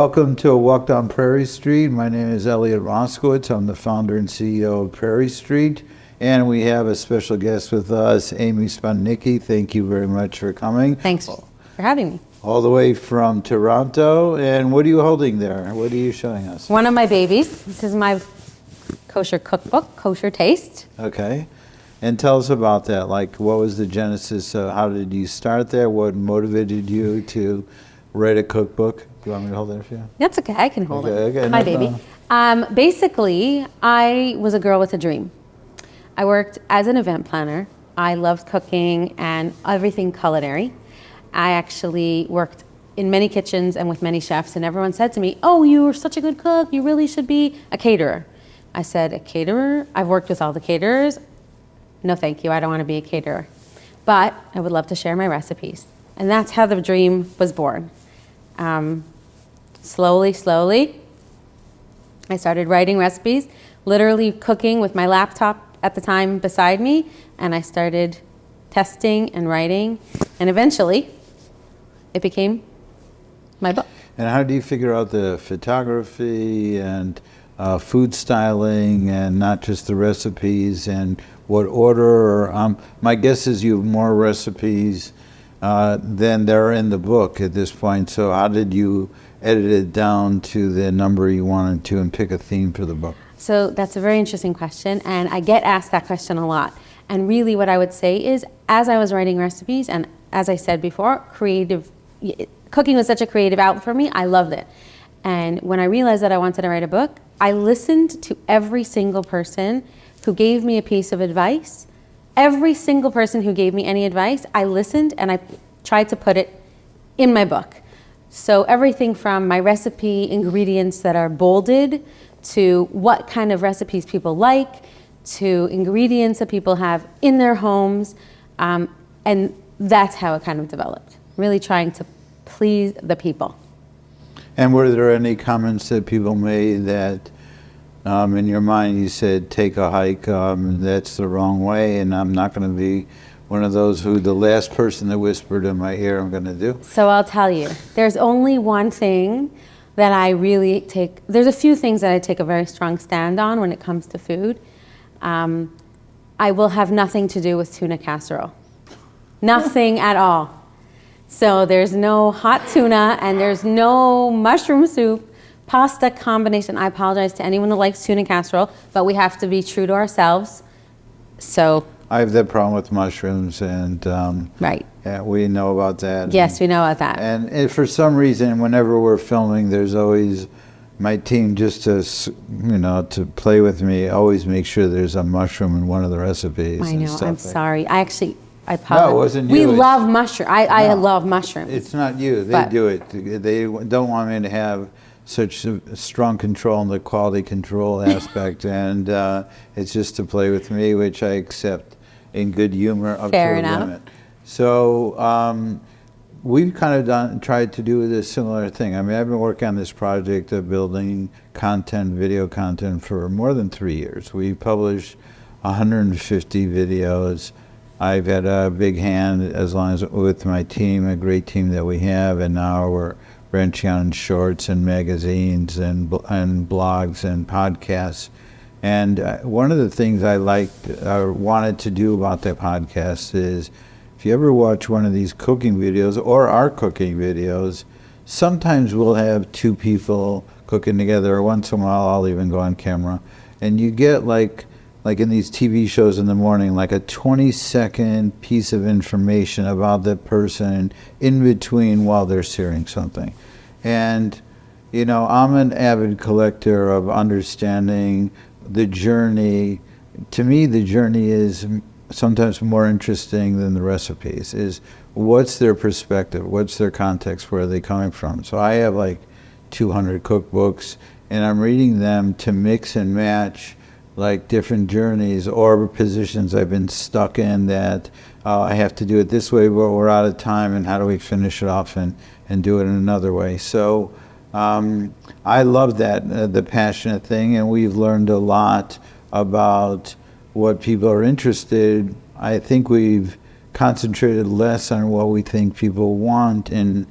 welcome to A Walk Down Prairie Street. My name is Elliot Moscowitz. I'm the founder and CEO of Prairie Street. And we have a special guest with us, Amy Stopnicki. Thank you very much for coming. Thanks for having me. All the way from Toronto. And what are you holding there? What are you showing us? One of my babies. This is my kosher cookbook, Kosher Taste. Okay. And tell us about that. Like, what was the genesis? How did you start there? What motivated you to write a cookbook? Do you want me to hold that for you? That's okay. I can hold it. Okay, My baby. Basically, I was a girl with a dream. I worked as an event planner. I loved cooking and everything culinary. I actually worked in many kitchens and with many chefs, and everyone said to me, "Oh, you are such a good cook. You really should be a caterer." I said, "A caterer? I've worked with all the caterers. No, thank you. I don't want to be a caterer. But I would love to share my recipes." And that's how the dream was born. Slowly, I started writing recipes, literally cooking with my laptop at the time beside me, and I started testing and writing, and eventually it became my book. And how do you figure out the photography and food styling and not just the recipes and what order? My guess is you have more recipes than there are in the book at this point. So how did you edit it down to the number you wanted to and pick a theme for the book? So that's a very interesting question, and I get asked that question a lot. And really what I would say is, as I was writing recipes, and as I said before, cooking was such a creative outlet for me, I loved it. And when I realized that I wanted to write a book, I listened to every single person who gave me a piece of advice. Every single person who gave me any advice, I listened and I tried to put it in my book. So everything from my recipe ingredients that are bolded, to what kind of recipes people like, to ingredients that people have in their homes. And that's how it kind of developed, really trying to please the people. And were there any comments that people made that in your mind you said, take a hike, that's the wrong way, and I'm not going to be one of those who the last person that whispered in my ear I'm going to do? So I'll tell you, there's only one thing that I really there's a few things that I take a very strong stand on when it comes to food. I will have nothing to do with tuna casserole. Nothing at all. So there's no hot tuna and there's no mushroom soup, pasta combination. I apologize to anyone who likes tuna casserole, but we have to be true to ourselves. So I have that problem with mushrooms, and right. Yeah, we know about that. Yes, we know about that. And for some reason, whenever we're filming, there's always my team, just to play with me, always make sure there's a mushroom in one of the recipes. I know. I'm sorry. I apologize. No, it wasn't you. We love mushroom. I love mushrooms. It's not you. They do it. They don't want me to have such strong control in the quality control aspect, and it's just to play with me, which I accept in good humor up to a limit. So we've kind of tried to do this similar thing. I mean, I've been working on this project of building content, video content, for more than 3 years. We published 150 videos. I've had a big hand, as long as with my team, a great team that we have, and now we're branching out in shorts and magazines and blogs and podcasts. And one of the things I liked or wanted to do about that podcast is, if you ever watch one of these cooking videos or our cooking videos, sometimes we'll have two people cooking together, or once in a while I'll even go on camera, and you get like in these TV shows in the morning, like a 20-second piece of information about the person in between while they're searing something. And I'm an avid collector of understanding the journey. To me, the journey is sometimes more interesting than the recipes. Is what's their perspective, what's their context, where are they coming from? So I have like 200 cookbooks, and I'm reading them to mix and match like different journeys or positions I've been stuck in, that I have to do it this way, but we're out of time, and how do we finish it off and do it in another way? So I love that, the passionate thing, and we've learned a lot about what people are interested. I think we've concentrated less on what we think people want, and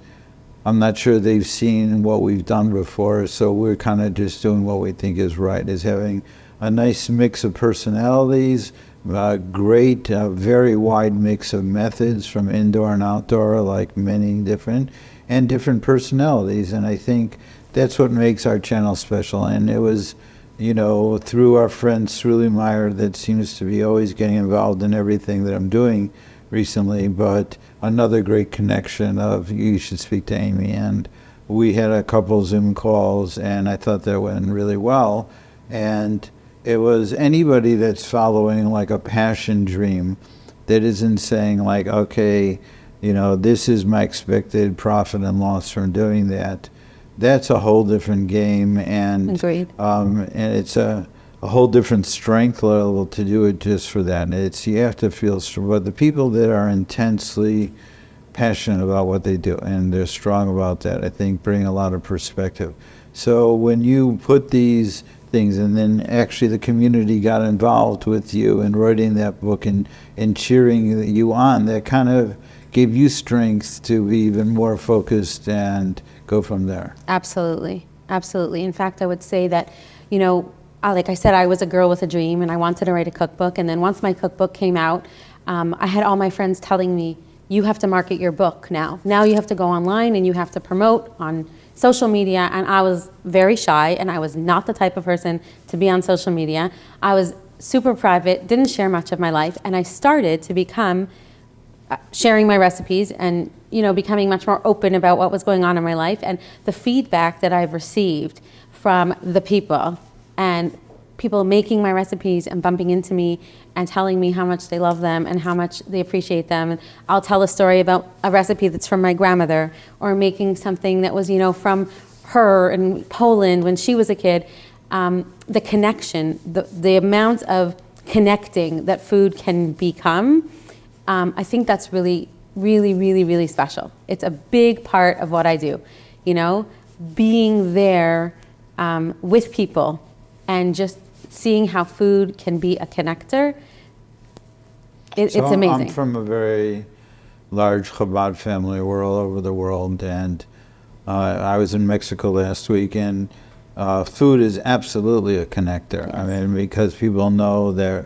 I'm not sure they've seen what we've done before, so we're kind of just doing what we think is right, is having a nice mix of personalities, great, very wide mix of methods from indoor and outdoor, like many different, and different personalities. And I think that's what makes our channel special. And it was, you know, through our friend Sruli Meyer that seems to be always getting involved in everything that I'm doing recently, but another great connection of you should speak to Amy. And we had a couple Zoom calls, and I thought that went really well. And it was anybody that's following like a passion dream that isn't saying like, okay, you know, this is my expected profit and loss from doing that. That's a whole different game, and Agreed. And it's a whole different strength level to do it just for that. It's, you have to feel strong. But the people that are intensely passionate about what they do and they're strong about that, I think bring a lot of perspective. So when you put these things, and then actually the community got involved with you in writing that book and cheering you on, that kind of gave you strength to be even more focused and go from there. Absolutely, absolutely. In fact, I would say that, you know, like I said, I was a girl with a dream, and I wanted to write a cookbook. And then once my cookbook came out, I had all my friends telling me, you have to market your book now. Now you have to go online and you have to promote on social media. And I was very shy, and I was not the type of person to be on social media. I was super private, didn't share much of my life, and I started to become sharing my recipes and, you know, becoming much more open about what was going on in my life. And the feedback that I've received from the people, and people making my recipes and bumping into me and telling me how much they love them and how much they appreciate them. And I'll tell a story about a recipe that's from my grandmother, or making something that was, you know, from her in Poland when she was a kid. The connection, the amount of connecting that food can become, I think that's really, really, really, really special. It's a big part of what I do, you know, being there with people and just seeing how food can be a connector. It's amazing. I'm from a very large Chabad family. We're all over the world, and I was in Mexico last week, and food is absolutely a connector. Yes. I mean, because people know that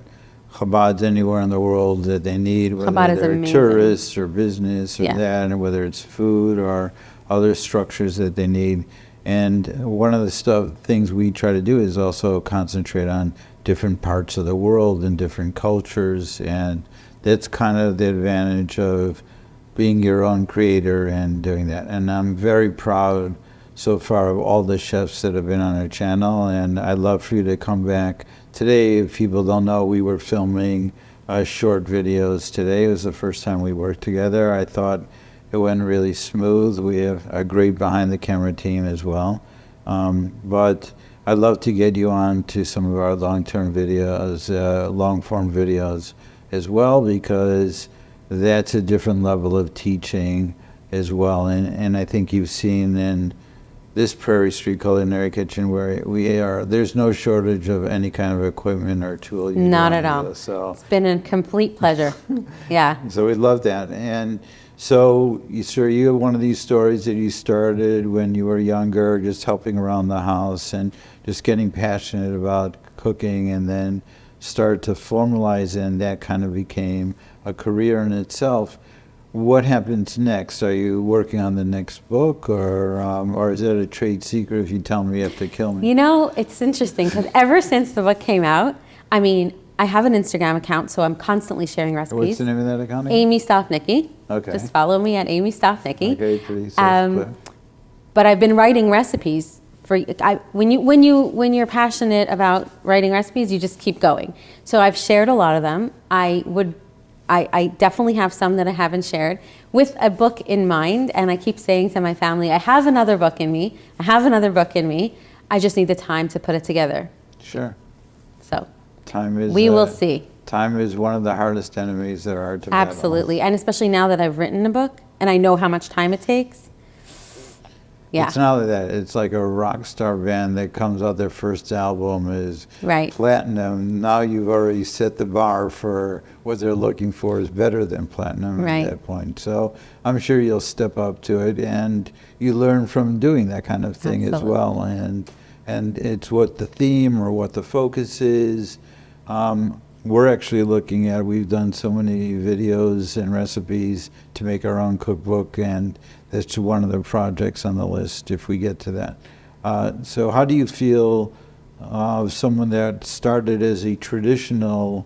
Chabad's anywhere in the world that they need, whether Chabad is they're amazing. tourists or business or Yeah. that, and whether it's food or other structures that they need. And one of the things we try to do is also concentrate on different parts of the world and different cultures, and that's kind of the advantage of being your own creator and doing that. And I'm very proud so far of all the chefs that have been on our channel, and I'd love for you to come back. Today, if people don't know, we were filming short videos today. It was the first time we worked together. I thought it went really smooth. We have a great behind the camera team as well. But I'd love to get you on to some of our long-term videos, long-form videos as well, because that's a different level of teaching as well. And I think you've seen in this Prairie Street Culinary Kitchen where there's no shortage of any kind of equipment or tool. Not at all. So it's been a complete pleasure. Yeah. So we love that. And so you have one of these stories that you started when you were younger, just helping around the house and just getting passionate about cooking, and then start to formalize, and that kind of became a career in itself. What happens next? Are you working on the next book, or is it a trade secret if you tell me you have to kill me? You know, it's interesting because ever since the book came out, I mean, I have an Instagram account, so I'm constantly sharing recipes. What's the name of that account? Amy Stopnicki. Okay. Just follow me at Amy Stopnicki. Okay, pretty self-clear. But I've been writing recipes when you're passionate about writing recipes, you just keep going. So I've shared a lot of them. I definitely have some that I haven't shared with a book in mind, and I keep saying to my family, I have another book in me. I have another book in me. I just need the time to put it together. Sure. So We will see. Time is one of the hardest enemies there are to battle. Absolutely, and especially now that I've written a book and I know how much time it takes. Yeah. It's not like that. It's like a rock star band that comes out, their first album is Right. platinum. Now you've already set the bar for what they're looking for is better than platinum Right. at that point. So I'm sure you'll step up to it, and you learn from doing that kind of thing as Absolutely. well. And it's what the theme or what the focus is. We're actually looking at, we've done so many videos and recipes to make our own cookbook, and that's one of the projects on the list if we get to that. So how do you feel of someone that started as a traditional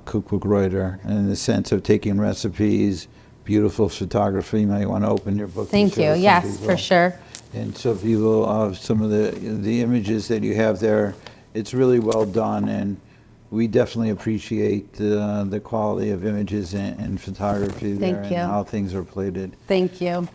cookbook writer, in the sense of taking recipes, beautiful photography? You might want to open your book. Thank you. Yes, for sure. And so people, some of the images that you have there, it's really well done, and we definitely appreciate the quality of images and photography there. Thank you. And how things are plated. Thank you.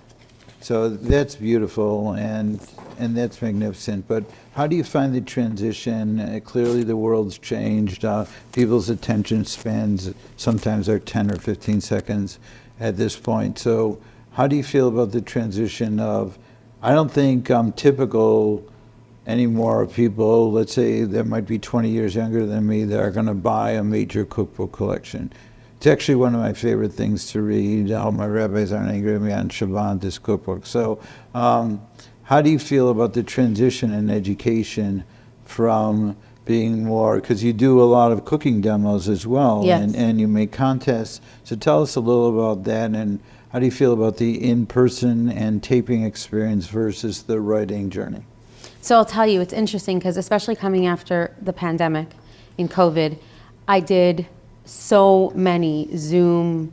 So that's beautiful, and that's magnificent. But how do you find the transition? Clearly the world's changed. People's attention spans sometimes are 10 or 15 seconds at this point. So how do you feel about the transition of, I don't think typical anymore people, let's say that might be 20 years younger than me, that are going to buy a major cookbook collection. It's actually one of my favorite things to read. All my rabbis aren't angry at me on Shabbat, this cookbook. So how do you feel about the transition in education from being more, because you do a lot of cooking demos as well, Yes. and you make contests. So tell us a little about that, and how do you feel about the in-person and taping experience versus the writing journey? So I'll tell you, it's interesting because especially coming after the pandemic in COVID, I did so many Zoom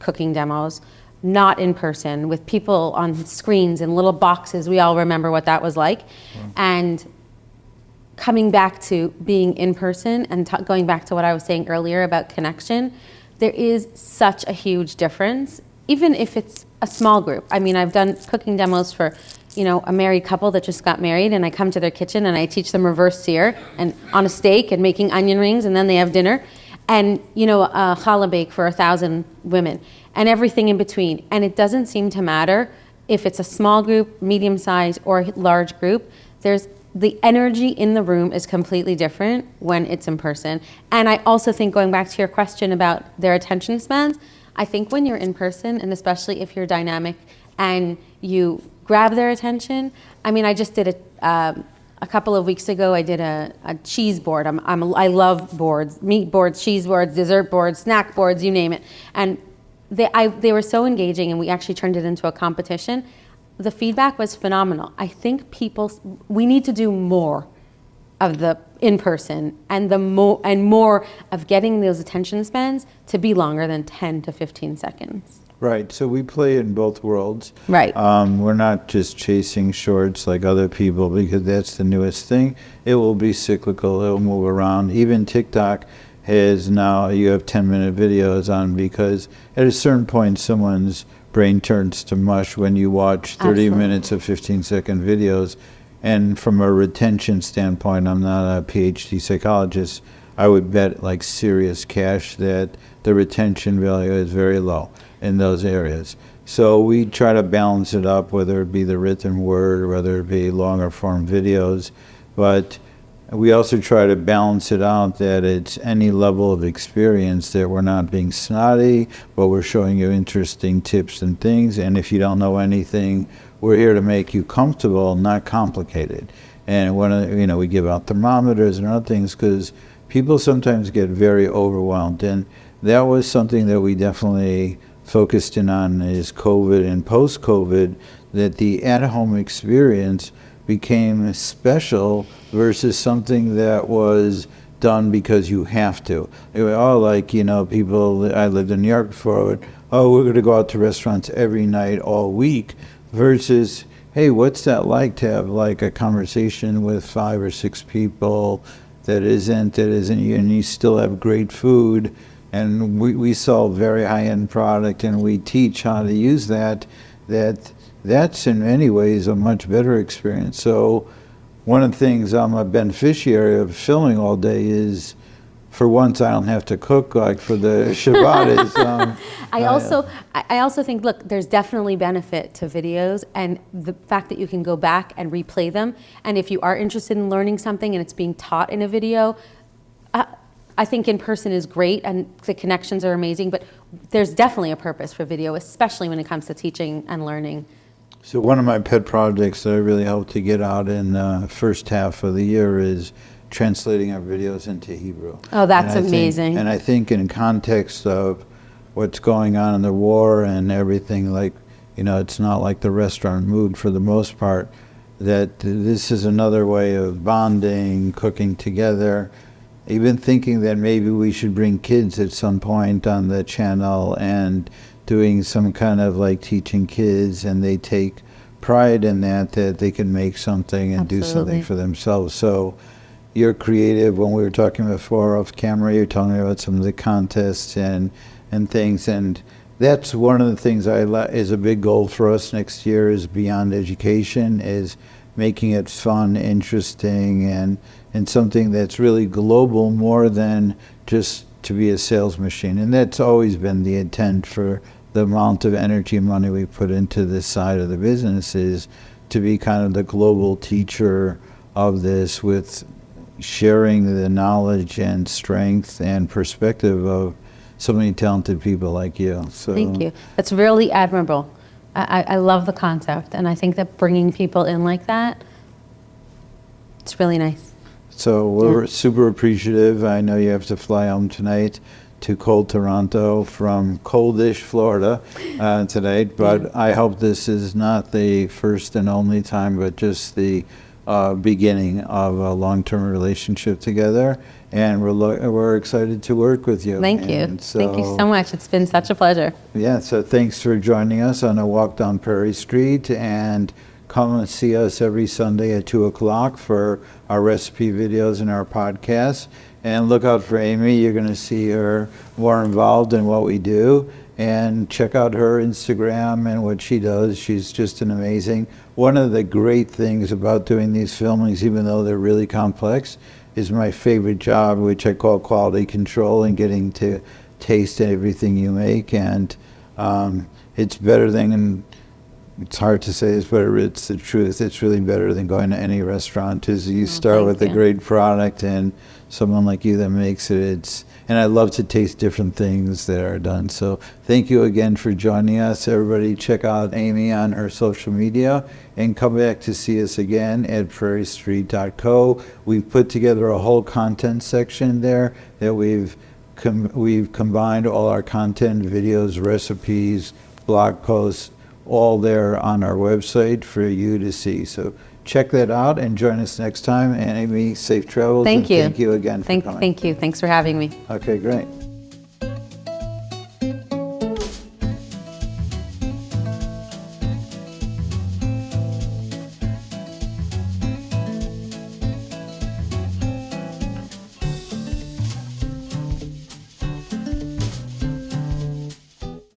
cooking demos, not in person, with people on screens in little boxes. We all remember what that was like. And coming back to being in person and going back to what I was saying earlier about connection, there is such a huge difference, even if it's a small group. I mean, I've done cooking demos for, a married couple that just got married, and I come to their kitchen and I teach them reverse sear and on a steak and making onion rings, and then they have dinner, and a challah bake for 1,000 women and everything in between. And it doesn't seem to matter if it's a small group, medium size, or a large group. The energy in the room is completely different when it's in person. And I also think, going back to your question about their attention spans, I think when you're in person, and especially if you're dynamic and you grab their attention. I mean, I just did a couple of weeks ago, I did a cheese board. I love boards, meat boards, cheese boards, dessert boards, snack boards, you name it. And they were so engaging, and we actually turned it into a competition. The feedback was phenomenal. I think we need to do more of the in-person, and more of getting those attention spans to be longer than 10 to 15 seconds. Right, so we play in both worlds. Right. We're not just chasing shorts like other people, because that's the newest thing. It will be cyclical, it will move around. Even TikTok has now, you have 10-minute videos on, because at a certain point someone's brain turns to mush when you watch 30 Absolutely. minutes of 15-second videos. And from a retention standpoint, I'm not a PhD psychologist, I would bet like serious cash that the retention value is very low in those areas. So we try to balance it up, whether it be the written word or whether it be longer form videos. But we also try to balance it out that it's any level of experience, that we're not being snotty, but we're showing you interesting tips and things. And if you don't know anything, we're here to make you comfortable, not complicated. And when we give out thermometers and other things, because people sometimes get very overwhelmed. And that was something that we definitely focused in on, is COVID and post-COVID, that the at-home experience became special versus something that was done because you have to. They were all like, people, I lived in New York before, we're going to go out to restaurants every night all week, versus, hey, what's that like to have like a conversation with 5 or 6 people that isn't you, and you still have great food. And we sell very high-end product, and we teach how to use that's in many ways a much better experience. So one of the things I'm a beneficiary of filming all day is for once I don't have to cook like for the Shabbat. I also think, look, there's definitely benefit to videos, and the fact that you can go back and replay them. And if you are interested in learning something and it's being taught in a video, I think in person is great and the connections are amazing, but there's definitely a purpose for video, especially when it comes to teaching and learning. So one of my pet projects that I really hope to get out in the first half of the year is translating our videos into Hebrew. Oh, that's amazing. And I think in context of what's going on in the war and everything, like, it's not like the restaurant mood for the most part, that this is another way of bonding, cooking together, even thinking that maybe we should bring kids at some point on the channel and doing some kind of like teaching kids, and they take pride in that they can make something and do something for themselves. So you're creative. When we were talking before off camera, you're talking about some of the contests and things, and that's one of the things is a big goal for us next year, is beyond education, is making it fun, interesting, and something that's really global more than just to be a sales machine. And that's always been the intent for the amount of energy and money we put into this side of the business, is to be kind of the global teacher of this, with sharing the knowledge and strength and perspective of so many talented people like you. So thank you. That's really admirable. I love the concept, and I think that bringing people in like that, it's really nice. So we're super appreciative. I know you have to fly home tonight to cold Toronto from coldish Florida tonight, but I hope this is not the first and only time, but just the beginning of a long-term relationship together, and we're excited to work with you. Thank you. Thank you so much. It's been such a pleasure. Yeah, so thanks for joining us on a walk down Prairie Street, and come and see us every Sunday at 2 o'clock for our recipe videos and our podcasts. And look out for Amy. You're going to see her more involved in what we do. And check out her Instagram and what she does. She's just an amazing. One of the great things about doing these filmings, even though they're really complex, is my favorite job, which I call quality control, and getting to taste everything you make. And it's better than, it's hard to say this, but it's the truth. It's really better than going to any restaurant, because you start with a great product and someone like you that makes it. And I love to taste different things that are done. So thank you again for joining us. Everybody check out Amy on her social media, and come back to see us again at prairiestreet.co. We've put together a whole content section there that we've combined all our content, videos, recipes, blog posts, all there on our website for you to see. So check that out and join us next time. And Amy, safe travels. Thank you. Thank you again for coming. Thank you. Thanks for having me. Okay, great.